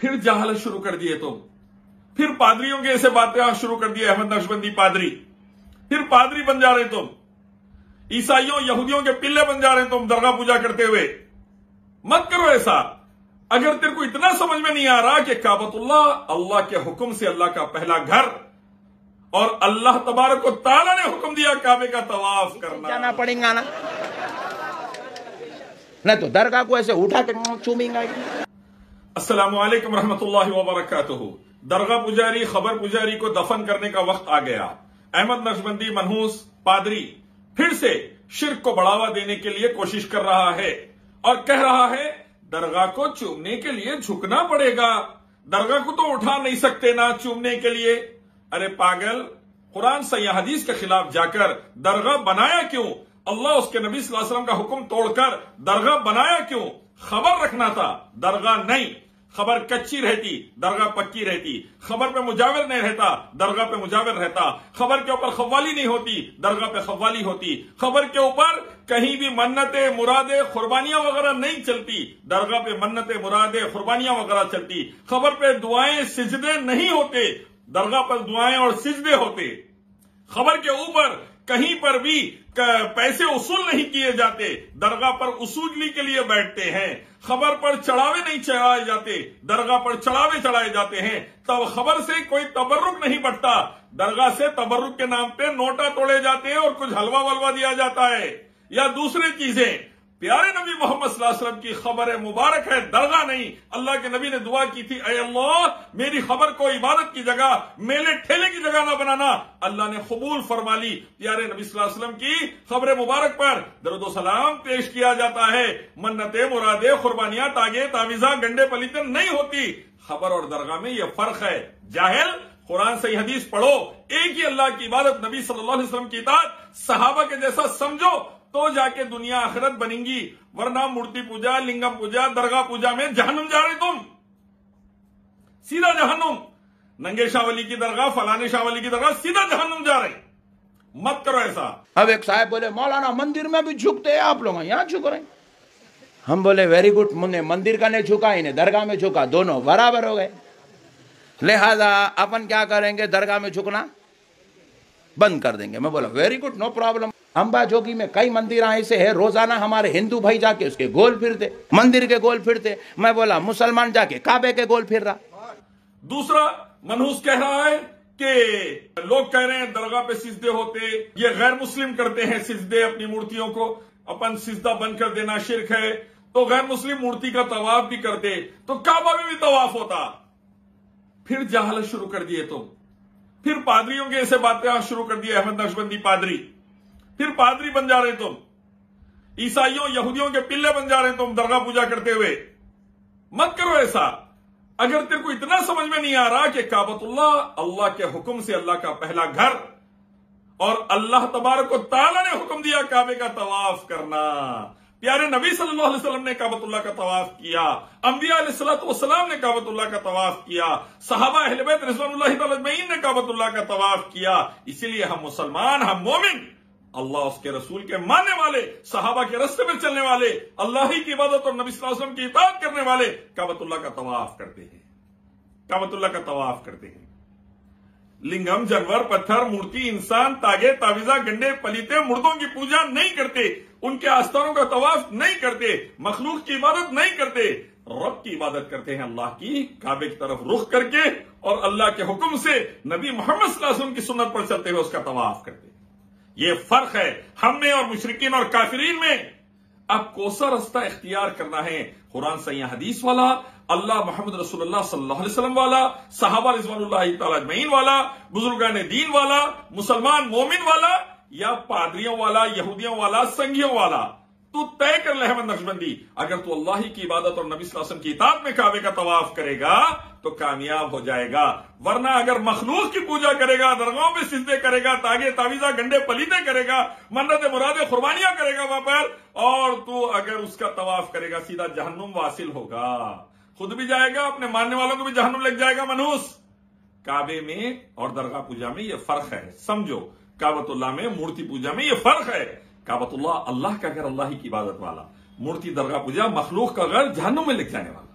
फिर जहालत शुरू कर दिए तुम, फिर पादरियों के ऐसे बातें शुरू कर दिए, अहमद नक्शबंदी पादरी, फिर पादरी बन जा रहे तुम, ईसाइयों यहूदियों के पिल्ले बन जा रहे तुम दरगाह पूजा करते हुए। मत करो ऐसा। अगर तेरे को इतना समझ में नहीं आ रहा कि काबतुल्लाह अल्लाह के हुक्म से अल्लाह का पहला घर और अल्लाह तबारक व तआला ने हुक्म दिया काबे का तवाफ करना, जाना पड़ेगा ना, नहीं तो दरगाह को ऐसे उठा के चूमेंगा। अस्सलामु अलैकुम रहमतुल्लाहि व बरकातुहू। दरगाह पुजारी, खबर पुजारी को दफन करने का वक्त आ गया। अहमद नक्शबंदी मनहूस पादरी फिर से शिर्क को बढ़ावा देने के लिए कोशिश कर रहा है और कह रहा है दरगाह को चूमने के लिए झुकना पड़ेगा, दरगाह को तो उठा नहीं सकते ना चूमने के लिए। अरे पागल, कुरान सही हदीस के खिलाफ जाकर दरगाह बनाया क्यों? अल्लाह उसके नबी सल्लल्लाहु अलैहि वसल्लम का हुक्म तोड़कर दरगाह बनाया क्यों? खबर रखना था, दरगाह नहीं। खबर कच्ची रहती, दरगाह पक्की रहती। खबर पे मुजाविर नहीं रहता, दरगाह पे मुजाविर रहता। खबर के ऊपर खव्वाली नहीं होती, दरगाह पे खव्वाली होती। खबर के ऊपर कहीं भी मन्नतें, मुरादे, कुर्बानियां वगैरह नहीं चलती, दरगाह पे मन्नतें, मुरादे, कुर्बानियां वगैरह चलती। खबर पे दुआएं, सिजदे नहीं होते, दरगाह पर दुआएं और सिजदे होते। खबर के ऊपर कहीं पर भी पैसे उसूल नहीं किए जाते, दरगाह पर उसूली के लिए बैठते हैं। खबर पर चढ़ावे नहीं चढ़ाए जाते, दरगाह पर चढ़ावे चढ़ाए जाते हैं। तब खबर से कोई तबर्रुक नहीं बढ़ता, दरगाह से तबर्रुक के नाम पे नोटा तोड़े जाते हैं और कुछ हलवा वलवा दिया जाता है या दूसरी चीजें। प्यारे नबी मोहम्मद सल्लल्लाहु अलैहि वसल्लम की खबर मुबारक है, दरगाह नहीं। अल्लाह के नबी ने दुआ की थी, ऐ अल्लाह मेरी खबर को इबादत की जगह, मेले ठेले की जगह ना बनाना। अल्लाह ने कबूल फरमा ली। प्यारे नबी सल्लल्लाहु अलैहि वसल्लम की खबर मुबारक पर दरूद व सलाम पेश किया जाता है। मन्नते, मुरादे, कुर्बानियां, तागे, तावीजा, गंडे पलीते नहीं होती। खबर और दरगाह में यह फर्क है। जाहिल, कुरान सही हदीस पढ़ो, एक ही अल्लाह की इबादत, नबी सल्लल्लाहु अलैहि वसल्लम की इताअत, सहाबा के जैसा समझो तो जाके दुनिया आखिरत बनेंगी, वरना मूर्ति पूजा, लिंगम पूजा, दरगाह पूजा में जहन्नुम जा रहे तुम, सीधा जहन्नुम। नंगे शावली की दरगाह, फलाने शावली की दरगाह, सीधा जहन्नुम जा रहे। मत करो ऐसा। अब एक साहब बोले मौलाना मंदिर में भी झुकते हैं आप लोग, यहाँ झुक रहे हैं। हम बोले वेरी गुड, मुन्ने मंदिर का नहीं झुका, इन्हें दरगाह में झुका, दोनों बराबर हो गए। लिहाजा अपन क्या करेंगे, दरगाह में झुकना बंद कर देंगे। मैं बोला very good, no problem. Amba Jogi में कई मंदिर ऐसे है, रोजाना हमारे हिंदू भाई जाके उसके गोल फिरते, मंदिर के गोल फिरते। मैं बोला मुसलमान जाके काबे के गोल फिर रहा। दूसरा मनहूस कह रहा है कि लोग कह रहे हैं दरगाह पे सिजदे होते, ये गैर मुस्लिम करते हैं सिजदे अपनी मूर्तियों को, अपन सिजदा बंद कर देना शिर्क है। तो गैर मुस्लिम मूर्ति का तवाफ भी करते तो काबा में भी तवाफ होता। फिर जहालत शुरू कर दिए तुम, फिर पादरियों के ऐसे बातें शुरू कर दिए, अहमद नक्शबंदी पादरी, फिर पादरी बन जा रहे तुम, ईसाइयों यहूदियों के पिल्ले बन जा रहे तुम दरगाह पूजा करते हुए। मत करो ऐसा। अगर तेरे को इतना समझ में नहीं आ रहा कि काबतुल्लाह अल्लाह के हुक्म से अल्लाह का पहला घर और अल्लाह तबारक व तआला ने हुक्म दिया काबे का तवाफ करना। प्यारे नबी सल्लल्लाहु अलैहि वसल्लम ने काबतुल्लाह का तवाफ किया, अंबिया अलैहिस्सलातु वस्सलाम ने काबतुल्लाह का तवाफ किया, सहाबा अहले बैत रिज़वानुल्लाहि तआला अजमईन ने काबतुल्लाह का तवाफ किया। इसीलिए हम मुसलमान, हम मोमिन, अल्लाह उसके रसूल के मानने वाले, सहाबा के रास्ते में चलने वाले, अल्लाह ही की इबादत और नबी सल्लल्लाहु अलैहि वसल्लम की इताअत करने वाले काबतुल्लाह का तवाफ करते हैं, काबतुल्लाह का तवाफ करते हैं। लिंगम, जानवर, पत्थर, मूर्ति, इंसान, तागे, तावीजा, गंडे पलीते, मुर्दों की पूजा नहीं करते, उनके आस्थानों का तवाफ नहीं करते, मखलूक की इबादत नहीं करते, रब की इबादत करते हैं, अल्लाह की, काबे की तरफ रुख करके और अल्लाह के हुक्म से नबी मोहम्मद सल्लल्लाहु अलैहि वसल्लम की सुन्नत पर चलते हुए उसका तवाफ करते हैं। ये फर्क है हम में और मुशरिकीन और काफिरीन में। अब कौसा रास्ता इख्तियार करना है, कुरान सही हदीस वाला, अल्लाह मोहम्मद रसूलुल्लाह सल्लल्लाहु अलैहि वसल्लम वाला, सहाबा रिज़वानुल्लाहि तआला अजमईन वाला, बुजुर्गान दीन वाला, मुसलमान मोमिन वाला, या पादरियों वाला, यहूदियों वाला, संघियों वाला? तू तय कर ले अहमद नक्शबंदी। अगर तू अल्लाह ही की इबादत और नबी सल्लल्लाहु अलैहि वसल्लम की इताअत में काबे का तवाफ करेगा तो कामयाब हो जाएगा, वरना अगर मखलूक की पूजा करेगा, दरगाहों पे सिजदे करेगा, तागे तावीजा गंडे पलीते करेगा, मन्नत मुरादे कुर्बानियां करेगा वहां पर, और तू अगर उसका तवाफ करेगा सीधा जहन्नुम वासिल होगा, खुद भी जाएगा, अपने मानने वालों को भी जहन्नुम लग जाएगा। मनहूस, काबे में और दरगाह पूजा में यह फर्क है, समझो। काबतुल्लाह में, मूर्ति पूजा में यह फर्क है। काबतुल्लाह अल्लाह का घर, अल्लाह ही की इबादत वाला, मूर्ति दरगाह पूजा मखलूक का घर, जहन्नुम में लिख जाने वाला।